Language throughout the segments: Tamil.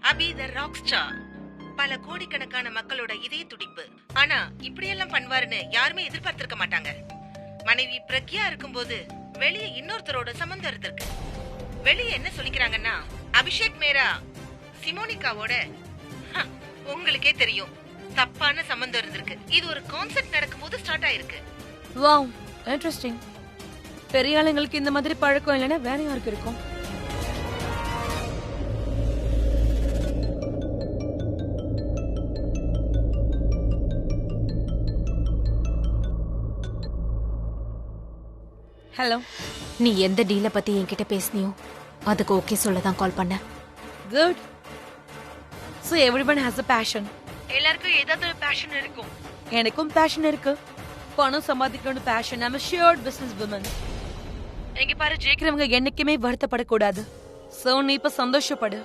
அபி த ராக் ஸ்டார். பல கோடிக்கணக்கான மக்களோட இதய துடிப்பு. ஆனா இப்படியெல்லாம் பண்ணுவாருன்னு யாருமே எதிர்பார்த்திருக்க மாட்டாங்க. மனைவி பிரக்யா இருக்கும்போது வெளியே இன்னொருத்தரோட சம்பந்தம் இருந்திருக்கு. வெளியே என்ன சொல்லிக்கிறாங்கன்னா, அபிஷேக் மேரா சிமோனிகாவோட உங்களுக்கே தெரியும் தப்பான சம்பந்தம் இருந்திருக்கு. இது ஒரு கான்செர்ட் நடக்கும்போது ஸ்டார்ட் ஆயிருக்கு. Wow, interesting. பெரிய ஆளுங்களுக்கு இந்த மாதிரி பழக்கம் இல்லைன்னா வேற யாருக்கு இருக்கும்? ஹலோ. நீ எந்த டீலை பத்தி என்கிட்ட பேசினியோ அதுக்கு ஓகே சொல்ல தான் கால் பண்ண. Good. So everyone has a passion. எல்லாருக்கும் ஏதாவது ஒரு பேஷன் இருக்கும். எனக்கும் பேஷன் இருக்கு. பணம் சம்பாதிக்கணும் fashion. I'm a sure business woman. எங்க பாரு, ஜெயிக்கிறவங்க என்னைக்குமே வருத்தப்படக்கூடாது. சோ நீ இப்ப சந்தோஷப்படு.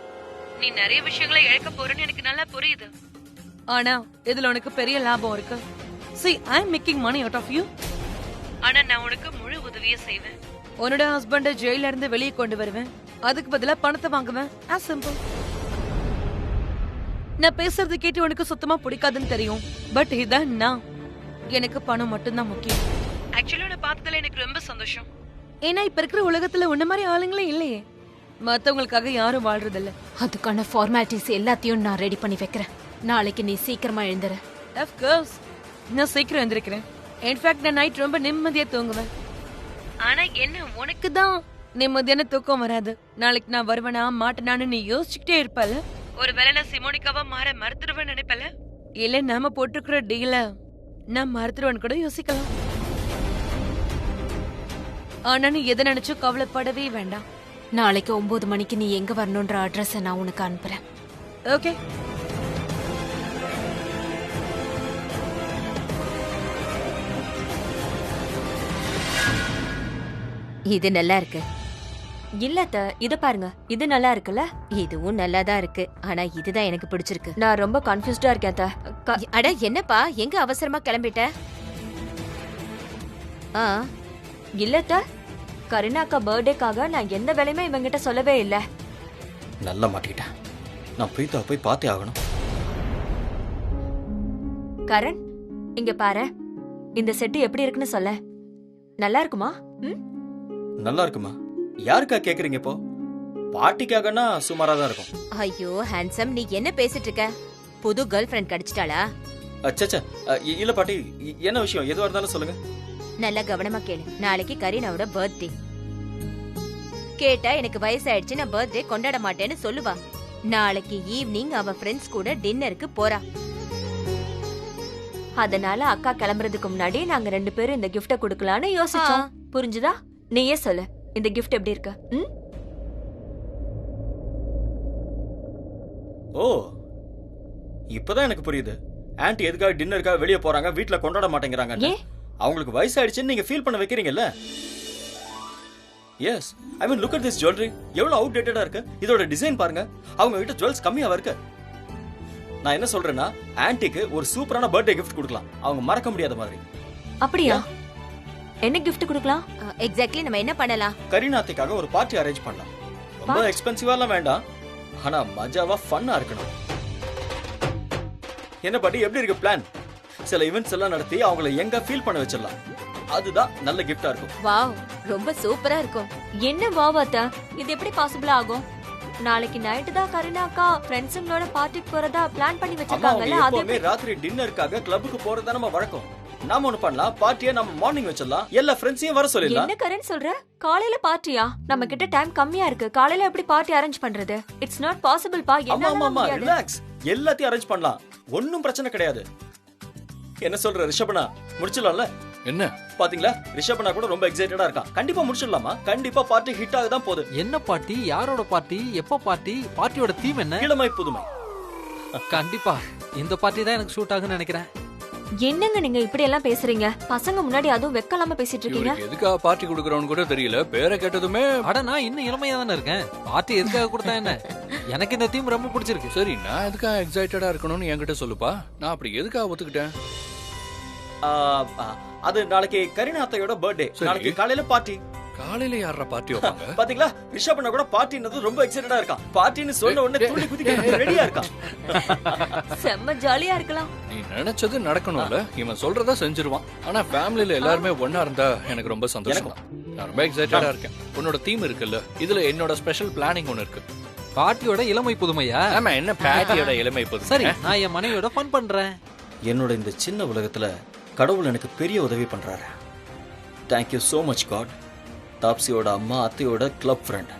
நீ நிறைய விஷயங்களை இழக்க போறன்னு எனக்கு நல்லா புரியுது. ஆனா இதுல உனக்கு பெரிய லாபம் இருக்கு. See, I'm making money out of you. ஆனா நான் உனக்கு முழு உதவியை செய்வேன். உன்னோட ஹஸ்பண்ட ஜெயில இருந்து வெளியே கொண்டு வருவேன். அதுக்கு பதிலா பணத்தை வாங்குவேன். as simple. நான் பேசுறது கேட்டு உனக்கு சுத்தமா பிடிக்காதுன்னு தெரியும். பட் இதான் நான். எனக்கு பணம் மட்டும்தான் முக்கியம். ஆக்சுவலா நான் பார்த்ததுல எனக்கு ரொம்ப சந்தோஷம். ஏன்னா இப்ப இருக்கிற உலகத்துல உன்ன மாதிரி ஆளுங்களே இல்லையே. மத்தவங்களுக்காக யாரும் வாழ்றதில்ல. அதுக்கான ஃபார்மாலிட்டிஸ் எல்லாத்தையும் நான் ரெடி பண்ணி வைக்கிறேன். நாளைக்கு நீ சீக்கிரமா எழுந்துற. Of course. நான் சீக்கிரம் எழுந்திருக்கிறேன். இன்ஃபேக்ட் நான் நைட் ரொம்ப நிம்மதியா தூங்குவேன். ஆனா என்ன உனக்கு தான் நிம்மதியான தூக்கம் வராது. நாளைக்கு நான் வருவனா மாட்டேனான்னு நீ யோசிச்சுக்கிட்டே இருப்பல. ஒருவேளை நான் சிமோனிகாவா மாற மறுத்துருவேன் நினைப்பல. இல்ல நாம போட்டுக்கிற டீல நான் மறுத்துருவேன் கூட யோசிக்கலாம். ஆனா நீ எதை நினைச்சும் கவலைப்படவே வேண்டாம். நாளைக்கு 9 மணிக்கு நீ எங்க வரணும்ன்ற அட்ரஸ் நான் உனக்கு அனுப்புறேன். ஓகே. இது நல்லா இருக்கு. இல்லத்த, இத பாருங்க, இது நல்லா இருக்குல்ல? இதுவும் நல்லா தான் இருக்கு. ஆனா இதுதான் எனக்கு பிடிச்சிருக்கு. நான் ரொம்ப கன்ஃபியூஸ்டா இருக்கேன். அட என்னப்பா, எங்க அவசரமா கிளம்பிட்ட? இல்லத்த, கருணாக்கா பர்த்டேக்காக நான் எந்த வேலையுமே இவங்கிட்ட சொல்லவே இல்ல. நல்லா மாட்டிக்கிட்டேன். நான் பிரீதா போய் பார்த்தே ஆகணும். கரண், இங்க பாரு, இந்த செட்டு எப்படி இருக்குன்னு சொல்ல. நல்லா இருக்குமா? நல்லா இருக்குமா? யாருக்கா கேக்குறீங்க இப்போ? பார்ட்டிக்காகனா சுமாரா தான் இருக்கும். ஐயோ ஹேண்ட்ஸம், நீ என்ன பேசிட்டு இருக்க? புது கேர்ள் ஃப்ரெண்ட் கிடைச்சிட்டாளா? அச்சச்சா, இல்ல பாட்டி, என்ன விஷயம்? எதுவா இருந்தாலும் சொல்லுங்க. நல்லா கவனமா கேளு. நாளைக்கு கரீனாவோட பர்த்டே. கேட்டா எனக்கு வயசாயிடுச்சு, நான் பர்த்டே கொண்டாட மாட்டேன்னு சொல்லுவா. நாளைக்கு ஈவினிங் அவ ஃப்ரெண்ட்ஸ் கூட டின்னருக்கு போறா. அதனால அக்கா கிளம்புறதுக்கு முன்னாடி நாங்க 2 பேரும் இந்த கிஃப்ட குடுக்கலாம்னு யோசிச்சோம். புரிஞ்சுதா? நீயே சொல்லு, இந்த கிஃப்ட் எப்படி இருக்கு? ஓ, இப்பதான் எனக்கு புரியுது. ஆன்ட்டி எதுக்காக டின்னருக்காக வெளியே போறாங்க, வீட்ல கொண்டாட மாட்டேங்கிறாங்க. அவங்களுக்கு வயசாயிடுச்சுன்னு நீங்க ஃபீல் பண்ண வைக்கிறீங்கல்ல? Yes, I mean look at this jewellery. எவ்வளவு அவுட் டேட்டடா இருக்கு. இதோட டிசைன் பாருங்க. அவங்க கிட்ட ஜுவல்ஸ் கம்மியாவா இருக்கு. நான் என்ன சொல்றேன்னா, ஆன்ட்டிக்கு ஒரு சூப்பரான பர்த்டே கிஃப்ட் கொடுக்கலாம், அவங்க மறக்க முடியாத மாதிரி. அப்படியா? என்ன கிஃப்ட் கொடுக்கலாம்? எக்ஸாக்ட்லி நம்ம என்ன பண்ணலாம்? கரீனாத்துக்காக ஒரு பார்ட்டி அரேஞ்ச் பண்ணலாம். ரொம்ப எக்ஸ்பென்சிவாலாம் வேண்டாம், ஆனா மஜாவா ஃபன்னா இருக்கணும். என்ன பாட்டி, எப்படி இருக்கு பிளான்? சில ஈவென்ட்ஸ் எல்லாம் நடத்தி அவங்கள எங்க ஃபீல் பண்ண வச்சிடலாம். அதுதான் நல்ல கிஃப்டா இருக்கும். வாவ், ரொம்ப சூப்பரா இருக்கும். என்ன வாவாத்தா, இது எப்படி பாசிபிள் ஆகும்? நாளைக்கு நைட் தான் கரீனாக்கா ஃப்ரெண்ட்ஸுங்களோட பார்ட்டிக்கு போறதா பிளான் பண்ணி வச்சிருக்காங்கல்ல. அதுமே ராத்திரி டின்னருக்காக கிளப்புக்கு போறதா நம்ம வழக்கம். நாம ஒண்ணு பண்ணலாம், பார்ட்டியை நம்ம மார்னிங் வச்சிடலாம். எல்லா ஃப்ரெண்ட்ஸையும் வர சொல்லலாம். என்ன கரண் சொல்ற? காலையில பார்ட்டியா? நம்ம கிட்ட டைம் கம்மியா இருக்கு. காலையில எப்படி பார்ட்டி அரேஞ்ச் பண்றது? இட்ஸ் நாட் பாசிபிள் பா. ஆமா, ரிலாக்ஸ். எல்லாத்தையும் அரேஞ்ச் பண்ணலாம், ஒண்ணும் பிரச்சனை கிடையாது. என்ன சொல்ற ரிஷபனா? முடிச்சிடலாம்ல? என்ன பாத்தீங்களா, ரிஷபனா கூட ரொம்ப எக்ஸைட்டடா இருக்கான். கண்டிப்பா முடிச்சிடலாமா? கண்டிப்பா பார்ட்டி ஹிட் ஆக தான் போகுது. என்ன பார்ட்டி? யாரோட பார்ட்டி? எப்போ பார்ட்டி? பார்ட்டியோட தீம் என்ன? இளமை புதுமை. கண்டிப்பா இந்த பார்ட்டி தான் எனக்கு ஷூட் ஆகும்னு நினைக்கிறேன். என்னங்க நீங்க இப்படி எல்லாம் பேசுறீங்க? பசங்க முன்னாடி அதுவும் வெக்கலாம பேசிட்டு இருக்கீங்க. எதுக்காக பார்ட்டி கொடுக்கறவன்னு கூட தெரியல. பேரை கேட்டதுமே அட, நான் இன்னும் இளமையா தானே இருக்கேன். பார்ட்டி எதுக்காக கொடுத்தா என்ன? எனக்கு இந்த தீம் ரொம்ப பிடிச்சிருக்கு. சரி, நான் எதுக்காக எக்ஸைட்டடா இருக்கணும்னு என்கிட்ட சொல்லுப்பா. நான் அப்படி எதுக்காக ஒத்துக்கிட்டேன்? அது நாளைக்கு கரீனா அத்தையோட பர்த்டே. நாளைக்கு காலையில பார்ட்டி. காலையில யாரா பார்ட்டி வைப்பாங்க? பாத்தீங்களா, ரிஷப் பண்ண கூட பார்ட்டினது ரொம்ப எக்ஸைட்டடா இருக்கான். பார்ட்டின்னு சொன்ன உடனே துள்ளி குதிக்க ரெடியா இருக்கான். செம்ம ஜாலியா இருக்கலாம். நீ நினைச்சது நடக்கணும்ல, இவன் சொல்றதா செஞ்சிருவான். ஆனா ஃபேமிலில எல்லாருமே ஒண்ணா இருந்தா எனக்கு ரொம்ப சந்தோஷம். நான் ரொம்ப எக்ஸைட்டடா இருக்கேன். உன்னோட தீம் இருக்குல்ல, இதுல என்னோட ஸ்பெஷல் பிளானிங் ஒன்னு இருக்கு. பாட்டியோட இளமை புதுமையா? ஆமா, என்ன பாட்டியோட இளமை புதுமை? சரி, நான் என் மனைவியோட ஃபன் பண்றேன். என்னோட இந்த சின்ன உலகத்துல கடவுள் எனக்கு பெரிய உதவி பண்றாரு. Thank you so much God. தாப்சியோட அம்மா அத்தையோட கிளப் ஃப்ரெண்ட்.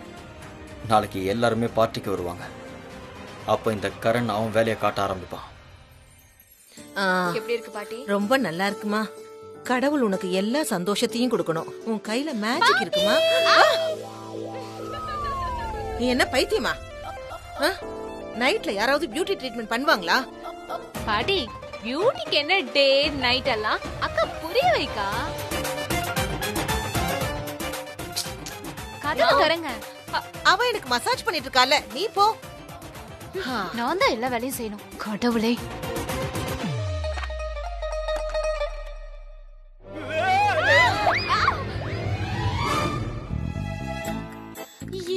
நாளைக்கு எல்லாருமே பார்ட்டிக்கு வருவாங்க. அப்ப இந்த கரண் அவன் வேலையை காட்ட ஆரம்பிப்பான். எப்படி இருக்கு பாட்டி? ரொம்ப நல்லா இருக்குமா. கடவுள் உனக்கு எல்லா சந்தோஷத்தையும் கொடுக்கணும். உன் கையில மேஜிக் இருக்குமா? நீ என்ன பைத்தியமா? நைட்ல யாராவது பியூட்டி ட்ரீட்மெண்ட் பண்ணுவாங்களா? பாட்டி பியூட்டிக்கு என்ன டே நைட் எல்லாம் அக்கா புரிய வைக்கா. கதவு தரங்க. அவ எனக்கு மசாஜ் பண்ணிட்டு இருக்கால, நீ போ. நான் தான் எல்லா வேலையும் செய்யணும். கடவுளே.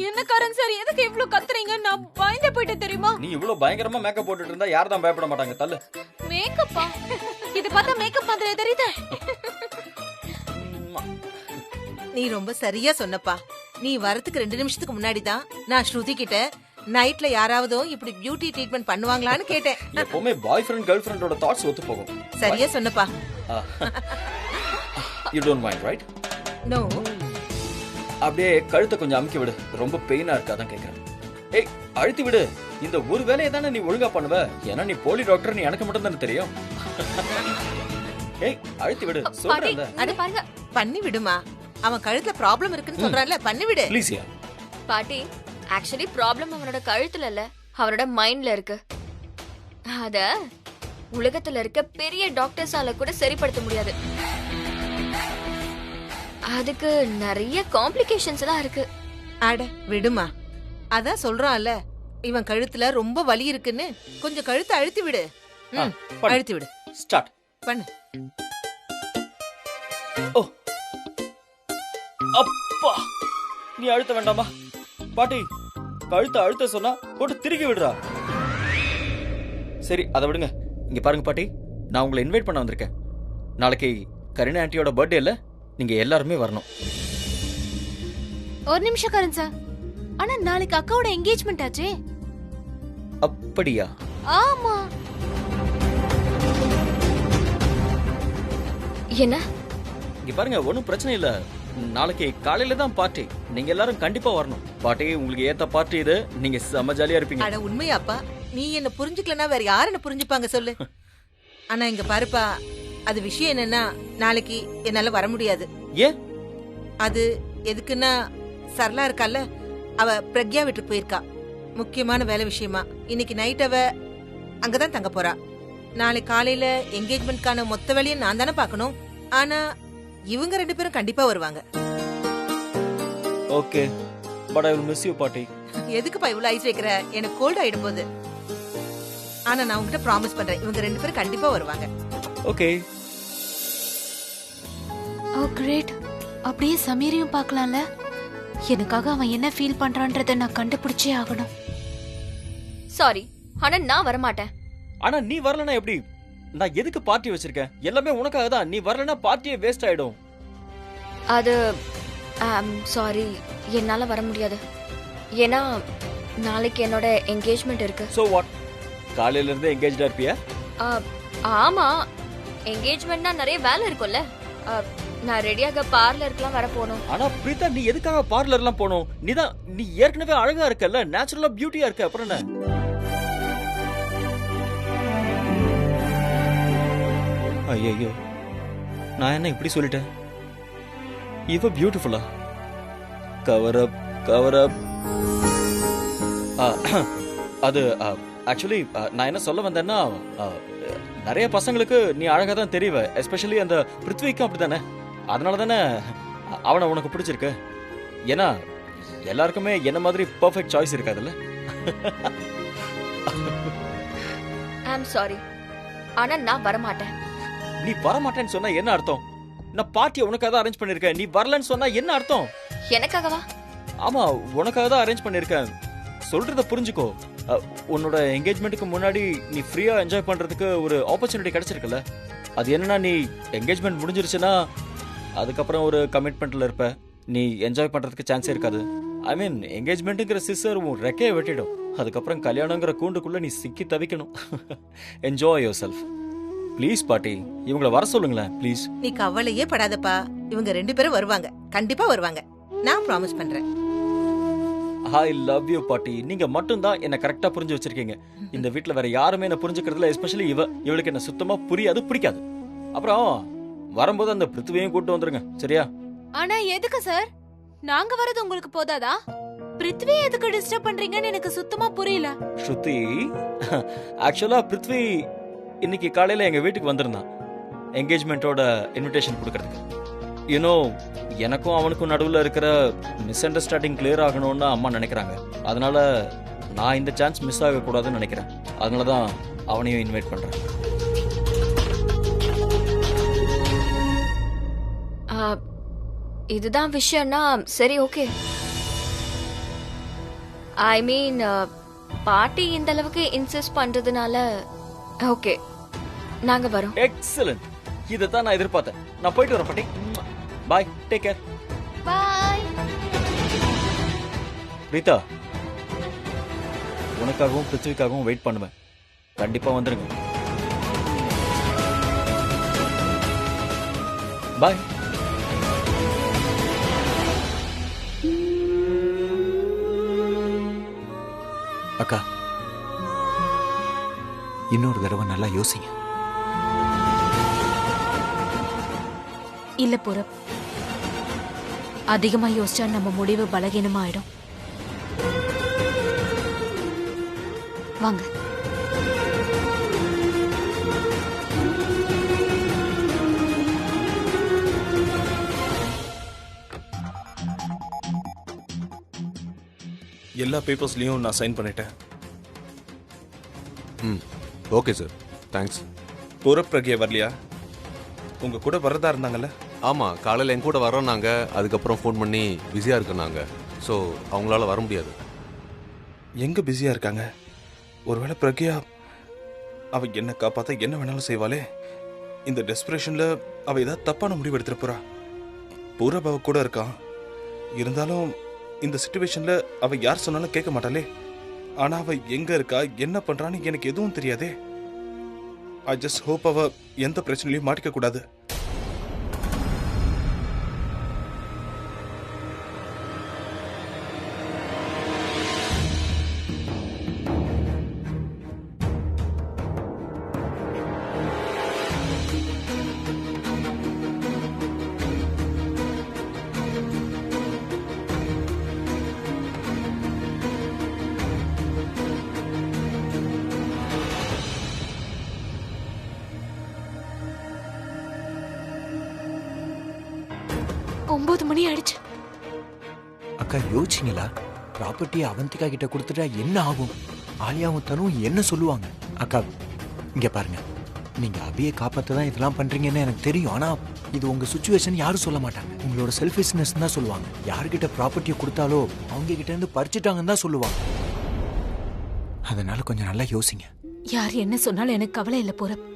என்ன கரண் சார், எதுக்கு இவ்ளோ கத்துறீங்க? நான் பயந்து போயிட்டேன் தெரியுமா? நீ இவ்வளவு பயங்கரமா மேக்கப் போட்டுட்டு இருந்தா யார் தான் பயப்பட மாட்டாங்க. தள்ளு. மேக்கப்பா? இது பார்த்தா மேக்கப் மாதிரி தெரியுது. நீ ரொம்ப சரியா சொன்னப்பா. நீ வரதுக்கு 2 நிமிஷத்துக்கு முன்னாடி தான் நான் ஸ்ருதி கிட்ட நைட்ல யாராவதும் இப்படி பியூட்டி ட்ரீட்மெண்ட் பண்ணுவாங்களான்னு கேட்டேன். எப்பவுமே பாய் ஃப்ரெண்ட் கேர்ள் ஃப்ரெண்டோட தாட்ஸ் ஒத்து போகும். சரியா சொன்னப்பா. You don't mind right? No. அப்படியே கழுத்தை கொஞ்சம் அமுக்கி விடு. ரொம்ப பெயினா இருக்கு, அதான் கேக்குறேன். ஏய், அழுத்தி விடு. இந்த ஒரு வேலையை தானே நீ ஒழுங்கா பண்ணுவ. ஏன்னா நீ போலி டாக்டர், நீ எனக்கு மட்டும் தானே தெரியும். ஏய், அழுத்தி விடு சொல்றேன்ல. அது பாருங்க. பண்ணி விடுமா. அவன் கழுத்துல ப்ராப்ளம் இருக்குன்னு சொல்றான்ல, பண்ணி விடு. ப்ளீஸ் யா. பாட்டி ஆக்சுவலி ப்ராப்ளம் அவனோட கழுத்துல இல்ல, அவனோட மைண்ட்ல இருக்கு. அத உலகத்துல இருக்க பெரிய டாக்டர்ஸால கூட சரிப்படுத்த முடியாது. அதுக்கு நிறைய காம்ப்ளிகேஷன்ஸ் எல்லாம் இருக்கு. அட விடுமா. அதான் சொல்றான்ல, இவன் கழுத்துல ரொம்ப வலி இருக்குன்னு. கொஞ்சம் கழுத்தை அழுத்தி விடு. அழுத்தி விடு. ஸ்டார்ட் பண்ணு. ஓ அப்பா, நீ அழுத்த வேண்டாமா பாட்டி? கழுத்தை அழுத்த சொன்னா போட்டு திருக்கி விடுறா. சரி, அதை விடுங்க. இங்க பாருங்க பாட்டி, நான் உங்களை இன்வைட் பண்ண வந்திருக்கேன். நாளைக்கு கரீனா ஆண்டியோட பர்த்டே இல்ல, நீங்க எல்லாருமே வரணும். ஒரு நிமிஷம் கரண் சார், ஆனா நாளைக்கு அக்காவோட என்கேஜ்மெண்ட் ஆச்சே. அப்படியா? ஆமா. என்ன? இங்க பாருங்க, ஒன்னும் பிரச்சனை இல்ல. நாளைக்கு காலையில தான் பார்ட்டி. நீங்க எல்லாரும் கண்டிப்பா வரணும். பாட்டி, உங்களுக்கு ஏத்த பார்ட்டி இது. நீங்க செம ஜாலியா இருப்பீங்க. அட உண்மையாப்பா, நீ என்ன புரிஞ்சுக்கலனா வேற யார் என்ன புரிஞ்சுப்பாங்க சொல்லு. ஆனா இங்க பாருப்பா, அது விஷயம் என்னன்னா, நாளைக்கு என்னால வர முடியாது. ஏன்? அது எதுக்குன்னா, சரளா இருக்கால, அவ பிரக்யா வீட்டுக்கு போயிருக்கா. முக்கியமான வேலை விஷயமா. இன்னைக்கு நைட் அவ அங்கதான் தங்க போறா. நாளை காலையில என்கேஜ்மெண்ட்கான மொத்த வேலையை நான் தானே பாக்கணும். ஆனா இவங்க 2 பேரும் கண்டிப்பா வருவாங்க. Okay, but I will miss you பாட்டி. எதுக்குப்பா இவ்வளவு ஐஸ் வைக்கிற? எனக்கு கோல்ட் ஆயிடும் போது. ஆனா நான் உங்ககிட்ட ப்ராமிஸ் பண்றேன், இவங்க 2 பேரும் கண்டிப்பா வருவாங்க. ஓகே. ஓ கிரேட். அப்படியே சமீரையும் பார்க்கலாம்ல. எனக்காக அவன் என்ன ஃபீல் பண்றான்றத நான் கண்டுபிடிச்சே ஆகணும். சாரி, ஆனா நான் வர மாட்டேன். ஆனா நீ வரலனா எப்படி? நான் எதுக்கு பார்ட்டி வச்சிருக்கேன்? எல்லாமே உனக்காக தான். நீ வரலனா பார்ட்டியே வேஸ்ட் ஆயிடும். அது சாரி, என்னால வர முடியாது. ஏன்னா நாளைக்கு என்னோட என்கேஜ்மெண்ட் இருக்கு. So what? காலையில இருந்து என்கேஜ்டா இருப்பியா? ஆமா, என்கேஜ்மெண்ட்னா நிறைய வேலை இருக்கும்ல. நான் ரெடியாக பார்லருக்குலாம் வர போகணும். ஆனா பிரீதா, நீ எதுக்காக பார்லர்லாம் போகணும்? நீ ஏற்கனவே அழகா இருக்கல்ல, நேச்சுரலா பியூட்டியா இருக்க. அப்புறம் என்ன? ஐயோ, நான் என்ன இப்படி சொல்லிட்டேன்? இவ பியூட்டிஃபுல்லா? Cover up, cover up. அது ஆக்சுவலி நான் என்ன சொல்ல வந்தேன்னா, நிறைய பசங்களுக்கு நீ அழகா தான் தெரியுவ. எஸ்பெஷலி அந்த பிருத்விக்கும் அப்படித்தானே. அதனால தானே அவனை உனக்கு பிடிச்சிருக்கு. ஏன்னா எல்லாருக்குமே என்ன மாதிரி பெர்ஃபெக்ட் சாய்ஸ் இருக்காதுல்ல. ஐ அம் சாரி, ஆனா நான் வர மாட்டேன். நீ வர மாட்டேன்னு சொன்னா என்ன அர்த்தம்? நான் பார்ட்டியை உனக்காக தான் அரேஞ்ச் பண்ணிருக்கேன். நீ வரலன்னு சொன்னா என்ன அர்த்தம்? எனக்காகவா? ஆமா, உனக்காக தான் அரேஞ்ச் பண்ணிருக்கேன். சொல்றத புரிஞ்சுக்கோ. உன்னோட என்கேஜ்மெண்ட்டுக்கு முன்னாடி நீ ஃப்ரீயா என்ஜாய் பண்றதுக்கு ஒரு ஆப்பர்ச்சுனிட்டி கிடைச்சிருக்குல்ல. அது என்னன்னா, நீ என்கேஜ்மெண்ட் முடிஞ்சிருச்சுன்னா அதுக்கப்புறம் ஒரு கமிட்மெண்ட்ல இருப்ப. நீ என்ஜாய் பண்றதுக்கு சான்ஸே இருக்காது. ஐ மீன், என்கேஜ்மெண்ட்டுங்கிற சிஸ்டர் உன் ரெக்கையை வெட்டிடும். அதுக்கப்புறம் கல்யாணங்கிற கூண்டுக்குள்ள நீ சிக்கி தவிக்கணும். Enjoy yourself. ப்ளீஸ் பாட்டி, இவங்கள வர சொல்லுங்களேன் ப்ளீஸ். நீ கவலையே படாதப்பா, இவங்க 2 பேரும் வருவாங்க, கண்டிப்பா வருவாங்க, நான் ப்ராமிஸ் பண்றேன். ஐ லவ் யூ பாட்டி. நீங்க மட்டும்தான் என்ன கரெக்டா புரிஞ்சு வச்சிருக்கீங்க. இந்த வீட்ல வேற யாருமே என்ன புரிஞ்சுக்கிறதுல, எஸ்பெஷலி இவளுக்கு என்ன சுத்தமா புரியாது, பிடிக்காது. அப்புறம் வரும்போது அந்த பிருத்துவையும் கூட்டு வந்துருங்க, சரியா? ஆனா எதுக்கு சார்? நாங்க வரது உங்களுக்கு போதாதா? பிருத்வி எதுக்கு டிஸ்டர்ப் பண்றீங்கன்னு எனக்கு சுத்தமா புரியல. ஸ்ருதி, ஆக்சுவலா பிருத்வி இன்னைக்கு காலையில எங்க வீட்டுக்கு வந்திருந்தான் என்கேஜ்மெண்டோட இன்விடேஷன் கொடுக்கறதுக்கு. யூனோ, எனக்கும் அவனுக்கும் நடுவில் இருக்கிற மிஸ் அண்டர்ஸ்டாண்டிங் கிளியர் ஆகணும்னு அம்மா நினைக்கிறாங்க. அதனால நான் இந்த சான்ஸ் மிஸ் ஆகக்கூடாதுன்னு நினைக்கிறேன். அதனால தான் அவனையும் இன்வைட் பண்றேன். இதுதான் விஷயம்னா சரி, ஓகே. ஐ மீன், பாட்டி இந்த அளவுக்கு இன்சிஸ்ட் பண்றதுனால ஓகே, நாங்க வரோம். எக்ஸலன்ட். இதை தான் நான் எதிர்பார்த்தேன். நான் போயிட்டு வரேன் பாட்டி. பாய், டேக் கேர். பாய். ரீதா, உனக்காகவும் பிருத்விக்காகவும் வெயிட் பண்ணுவேன். கண்டிப்பா வந்துருங்க. பாய். அக்கா, இன்னொரு தடவை நல்லா யோசிங்க. இல்ல புறப், அதிகமா யோசிச்சா நம்ம முடிவு பலகீனமாயிடும். வாங்க. எல்லா பேப்பர்ஸ்லயும் நான் சைன் பண்ணிட்டேன். Okay sir, thanks. பூரப்பிரகியா வரலையா? உங்க கூட வரதா இருந்தாங்கல்ல? ஆமாம், காலையில் என் கூட வரோன்னாங்க. அதுக்கப்புறம் ஃபோன் பண்ணி பிஸியாக இருக்குன்னாங்க. ஸோ அவங்களால வர முடியாது. எங்க பிஸியா இருக்காங்க? ஒருவேளை பிரக்யா அவ என்ன காப்பாத்த என்ன வேணாலும் செய்வாளே. இந்த டெஸ்பிரேஷன்ல அவ ஏதாவது தப்பான முடிவு எடுத்துட்டு போறா. பூரப் அவ கூட இருக்கான். இருந்தாலும் இந்த சிச்சுவேஷன்ல அவ யார் சொன்னாலும் கேட்க மாட்டாளே. ஆனா அவ எங்க இருக்கா, என்ன பண்றான்னு எனக்கு எதுவும் தெரியாதே. ஐ ஜஸ்ட் ஹோப் அவ எந்த பிரச்சனையும் மாட்டிக்க கூடாது. ஒன்பது மணி ஆயிடுச்சு. அக்கா, யோசிச்சிங்களா? ப்ராப்பர்ட்டியை அவந்திகா கிட்ட கொடுத்துட்டா என்ன ஆகும்? ஆலியாவும் தனுவும் என்ன சொல்லுவாங்க? அக்கா, இங்க பாருங்க, நீங்க அபியை காப்பாத்த தான் இதெல்லாம் பண்றீங்கன்னு எனக்கு தெரியும். ஆனா இது உங்க சுச்சுவேஷன் யாரும் சொல்ல மாட்டாங்க. உங்களோட செல்ஃபிஷ்னஸ் தான் சொல்லுவாங்க. யார்கிட்ட ப்ராப்பர்ட்டியை கொடுத்தாலோ அவங்க கிட்ட இருந்து பறிச்சுட்டாங்கன்னு தான் சொல்லுவாங்க. அதனால கொஞ்சம் நல்லா யோசிங்க. யார் என்ன சொன்னாலும் எனக்கு கவலை இல்ல புறப்.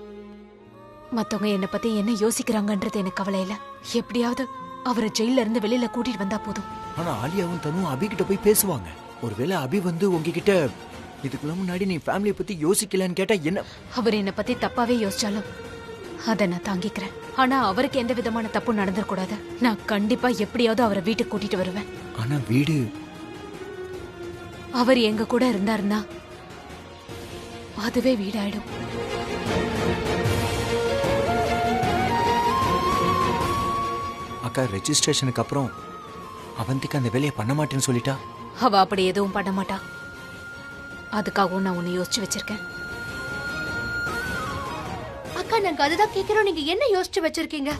மத்தவங்க என்ன பத்தி என்ன யோசிக்கிறாங்கன்றது எனக்கு கவலை இல்ல. எப்படியாவது அவரை ஜெயில இருந்து வெளியில கூட்டிட்டு வந்தா போதும். ஆனா ஆலியாவும் தனுவும் அபி கிட்ட போய் பேசுவாங்க. ஒருவேளை அபி வந்து உங்ககிட்ட இதுக்குள்ள முன்னாடி நீ ஃபேமிலியை பத்தி யோசிக்கலன்னு கேட்டா என்ன? அவர் என்ன பத்தி தப்பாவே யோசிச்சாலும் அதை நான் தாங்கிக்கிறேன். ஆனா அவருக்கு எந்த விதமான தப்பும் நடந்துடக்கூடாது. நான் கண்டிப்பா எப்படியாவது அவரை வீட்டுக்கு கூட்டிட்டு வருவேன். ஆனா வீடு, அவர் எங்க கூட இருந்தாருன்னா அதுவே வீடாயிடும். அக்கா, ரெஜிஸ்ட்ரேஷனுக்கு அப்புறம் அவந்திக்கு அந்த வேலையை பண்ண மாட்டேன்னு சொல்லிட்டா? அவ அப்படி எதுவும் பண்ண மாட்டா. அதுக்காகவும் நான் உன்னை யோசிச்சு வச்சிருக்கேன். அக்கா, நாங்க அதுதான் கேக்குறோம், நீங்க என்ன யோசிச்சு வச்சிருக்கீங்க?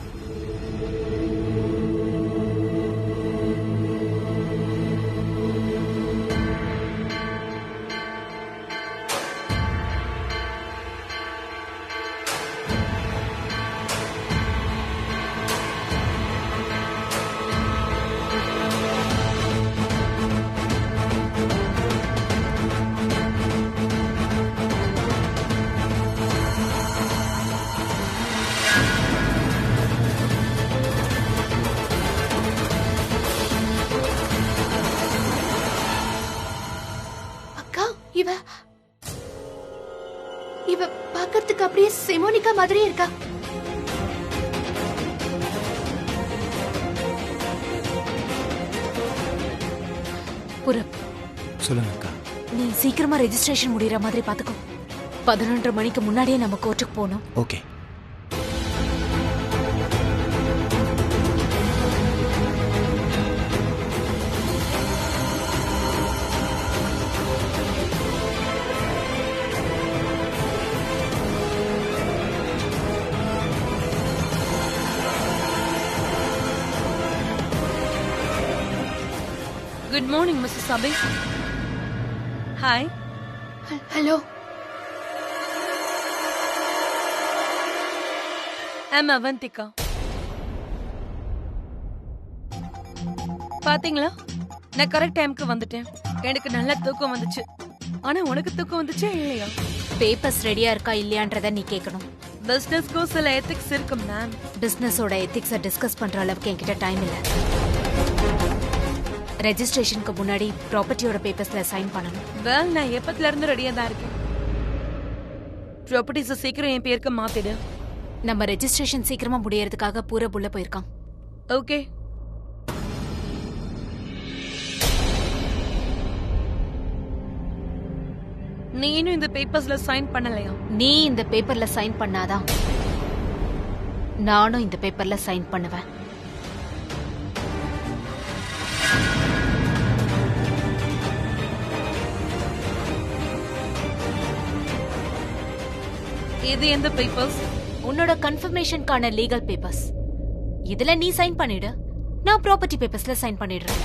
இவ இவ பார்க்கிறதுக்கு அப்படியே சிமோனிகா மாதிரியே இருக்கா. புரப், சொல்லுங்க அக்கா. நீ சீக்கிரமா ரெஜிஸ்ட்ரேஷன் முடியற மாதிரி பாத்துக்கோ. 11:30 மணிக்கு முன்னாடியே நம்ம கோர்ட்டுக்கு போகணும். Okay. Good morning, Mrs. Sabi. Hi. Hello. I'm Avantika. பாத்தீங்களா, நான் கரெக்ட் டைம்க்கு வந்துட்டேன். எனக்கு நல்ல தூக்கம் வந்துச்சு. ஆனா உனக்கு தூக்கம் வந்துச்சா இல்லையா? பேப்பர்ஸ் ரெடியா இருக்கா இல்லையான்றத நீ கேட்கணும். பிசினஸ்க்கு சில எத்திக்ஸ் இருக்கு மேம். பிசினஸோட எத்திக்ஸை டிஸ்கஸ் பண்ற அளவுக்கு என்கிட்ட டைம் இல்ல. ரெஜிஸ்ட்ரேஷனுக்கு முன்னாடி ப்ராப்பர்ட்டியோட பேப்பர்ஸ்ல சைன் பண்ணணும். வெல், நான் எப்பத்துல இருந்து ரெடியா தான் இருக்கேன். ப்ராப்பர்ட்டிஸ் சீக்கிரம் என் பேருக்கு மாத்திடு. நம்ம ரெஜிஸ்ட்ரேஷன் சீக்கிரமா முடியறதுக்காக பூரப் உள்ள போயிருக்கான். ஓகே. நீ இன்னும் இந்த பேப்பர்ஸ்ல சைன் பண்ணலையா? நீ இந்த பேப்பர்ல சைன் பண்ணாதான் நானும் இந்த பேப்பர்ல சைன் பண்ணுவேன். இது எந்த பேப்பர்ஸ்? உன்னோட கன்ஃபர்மேஷனுக்கான லீகல் பேப்பர்ஸ். இதுல நீ சைன் பண்ணிடு, நான் ப்ராப்பர்ட்டி பேப்பர்ஸ்ல சைன் பண்ணிடுறேன்.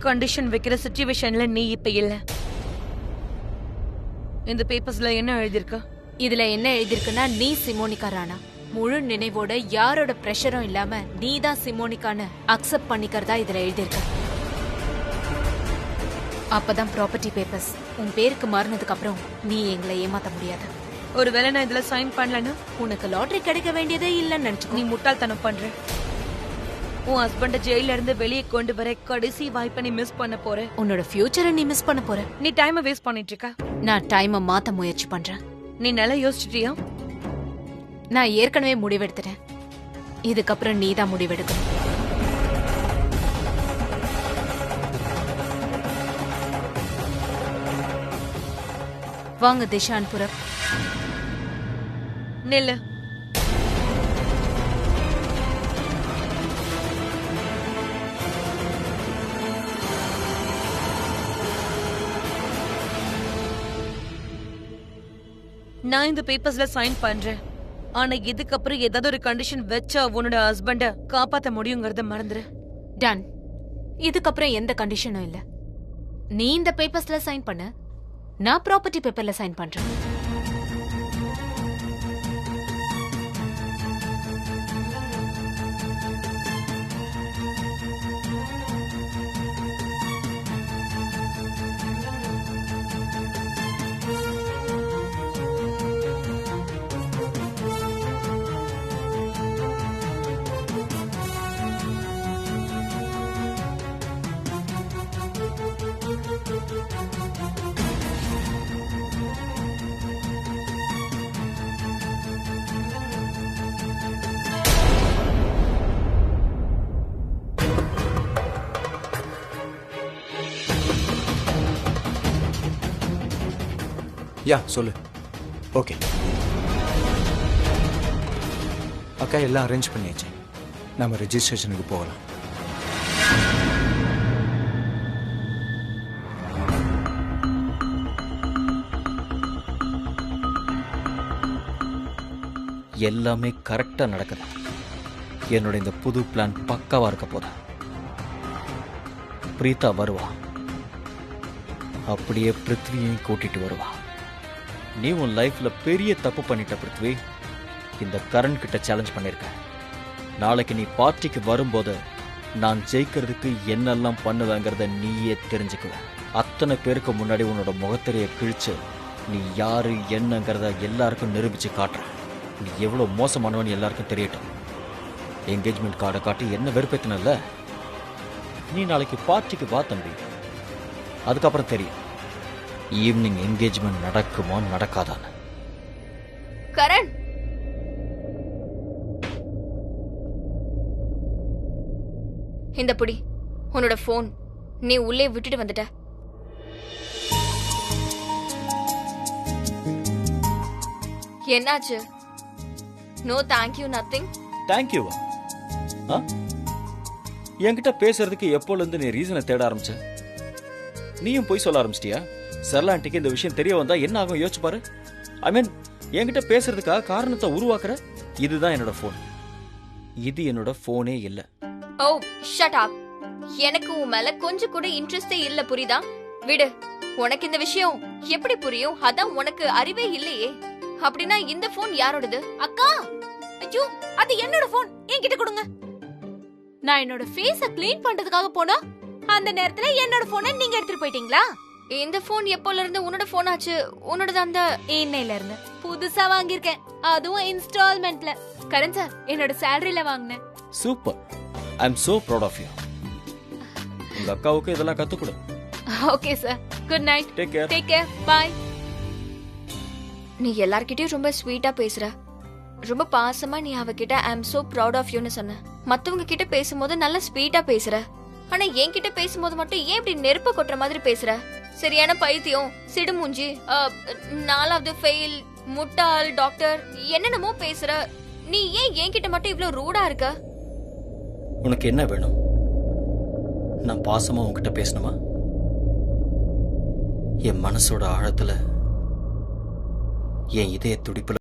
கண்டிஷன் வைக்கிற சிச்சுவேஷன்ல நீ இப்ப இல்ல. இந்த பேப்பர்ஸ்ல என்ன எழுதிருக்க? இதுல என்ன எழுதிருக்குன்னா, நீ சிமோனிகா ராணா முழு நினைவோட யாரோட பிரஷரும் இல்லாம நீ தான் சிமோனிகான்னு அக்செப்ட் பண்ணிக்கிறதா இதுல எழுதிருக்க. அப்பதான் ப்ராப்பர்ட்டி பேப்பர்ஸ் உன் பேருக்கு மாறினதுக்கு அப்புறம் நீ எங்களை ஏமாத்த முடியாது. ஒருவேளை நான் இதுல சைன் பண்ணலன்னா உனக்கு லாட்டரி கிடைக்க வேண்டியதே இல்லைன்னு நினைச்சுக்கோ. நீ முட்டாள்தனம் பண்ற. உன் ஹஸ்பண்ட ஜெயில இருந்து வெளியே கொண்டு வர கடைசி வாய்ப்பை நீ மிஸ் பண்ண போற. உன்னோட ஃபியூச்சரை நீ மிஸ் பண்ண போற. நீ டைமை வேஸ்ட் பண்ணிட்டு இருக்க. நான் டைமை மாத்த முயற்சி பண்றேன். நீ நல்லா யோசிச்சிட்டியா? நான் ஏற்கனவே முடிவெடுத்துட்டேன். இதுக்கப்புறம் நீ தான் முடிவெடுக்கணும். வாங்க திஷான் புரப். நில்லு. நான் இந்த பேப்பர்ஸ்ல சைன் பண்றேன். ஆனா இதுக்கப்புறம் ஏதாவது ஒரு கண்டிஷன் வச்சா உன்னோட ஹஸ்பண்ட காப்பாத்த முடியுங்கிறத மறந்துரு. டன். இதுக்கப்புறம் எந்த கண்டிஷனும் இல்ல. நீ இந்த பேப்பர்ஸ்ல சைன் பண்ணு, நான் ப்ராப்பர்ட்டி பேப்பர்ல சைன் பண்றேன். யா சொல்லு. ஓகே அக்கா, எல்லாம் அரேஞ்ச் பண்ணியாச்சு. நம்ம ரெஜிஸ்ட்ரேஷனுக்கு போகலாம். எல்லாமே கரெக்டா நடக்குது. என்னோட இந்த புது பிளான் பக்காவா இருக்க போதா. பிரீதா வருவா, அப்படியே பிருத்வியையும் கூட்டிட்டு வருவா. நீ உன் லைஃப்ல பெரிய தப்பு பண்ணிட்ட பிருத்வி. இந்த கரண் கிட்ட சேலஞ்ச் பண்ணிருக்க. நாளைக்கு நீ பார்ட்டிக்கு வரும்போது நான் ஜெயிக்கிறதுக்கு என்னெல்லாம் பண்ணுவேங்கிறத நீயே தெரிஞ்சுக்குவ. அத்தனை பேருக்கு முன்னாடி உன்னோட முகத்திரையை கிழிச்சு நீ யாரு என்னங்கிறத எல்லாருக்கும் நிரூபிச்சு காட்டுற. நீ எவ்வளோ மோசமானவன் எல்லாருக்கும் தெரியட்டும். என்கேஜ்மெண்ட் கார்டை காட்டி என்ன வெறுப்பேத்தினல்ல, நீ நாளைக்கு பார்ட்டிக்கு வா தம்பி. அதுக்கப்புறம் தெரியும் ஈவினிங் என்கேஜ்மெண்ட் நடக்குமோ நடக்காதான்னு. கரண், இந்த புடி உன்னோட போன். நீ உள்ளே விட்டுட்டு வந்துட்ட. என்னாச்சு? No thank you, nothing. தேங்க்யூவா? என்கிட்ட பேசுறதுக்கு எப்போலேருந்து நீ ரீசனை தேட ஆரம்பிச்ச? நீயும் போய் சொல்ல ஆரம்பிச்சிட்டியா? சரளாண்டிக்கு இந்த விஷயம் தெரிய வந்தா என்ன ஆகும் யோசிச்சு பாரு. ஐ மீன், என்கிட்ட பேசுறதுக்காக காரணத்தை உருவாக்குற. இதுதான் என்னோட போன். இது என்னோட போனே இல்ல. Oh shut up. எனக்கு உன் மேல கொஞ்சம் கூட இன்ட்ரெஸ்டே இல்ல, புரியுதா? விடு. உனக்கு இந்த விஷயம் எப்படி புரியும்? அதான் உனக்கு அறிவே இல்லையே. அப்படின்னா இந்த போன் யாரோடது? அக்கா, ஐயோ, அது என்னோட போன். என்கிட்ட கொடுங்க. நான் என்னோட ஃபேஸ க்ளீன் பண்றதுக்காக போனா அந்த நேரத்துல என்னோட போனை நீங்க எடுத்துட்டு போயிட்டீங்களா? இந்த போன் எப்போல இருந்து உன்னோட போன் ஆச்சு? உன்னோட அந்த இன்னையில இருந்து புதுசா வாங்கியிருக்கேன், அதுவும் இன்ஸ்டால்மெண்ட்ல. கரண் சார், என்னோட சேலரியில வாங்கினேன். Super. I am so proud of you. உங்க அக்காவுக்கு இதெல்லாம் கத்து கொடு. Okay sir, good night. Take care. Take care, bye. நீ எல்லார்கிட்டயும் ரொம்ப ஸ்வீட்டா பேசுற. ரொம்ப பாசமா நீ அவகிட்ட I am so proud of யூன்னு சொன்ன. மத்தவங்க கிட்ட பேசும்போது நல்லா ஸ்வீட்டா பேசுற. ஆனா என்கிட்ட பேசும்போது மட்டும் ஏன் இப்படி நெருப்பு கொட்டுற மாதிரி பேசுற? சரியான பைத்தியம், சிடுமூஞ்சி, 4வது ஃபெயில், முட்டாள், டாக்டர், என்னென்னமோ பேசுற. நீ ஏன் என்கிட்ட மட்டும் இவ்ளோ ரூடா இருக்க? உனக்கு என்ன வேணும்? நான் பாசமா உன்கிட்ட பேசணுமா? என் மனசோட ஆழத்துல, என் இதய துடிப்புல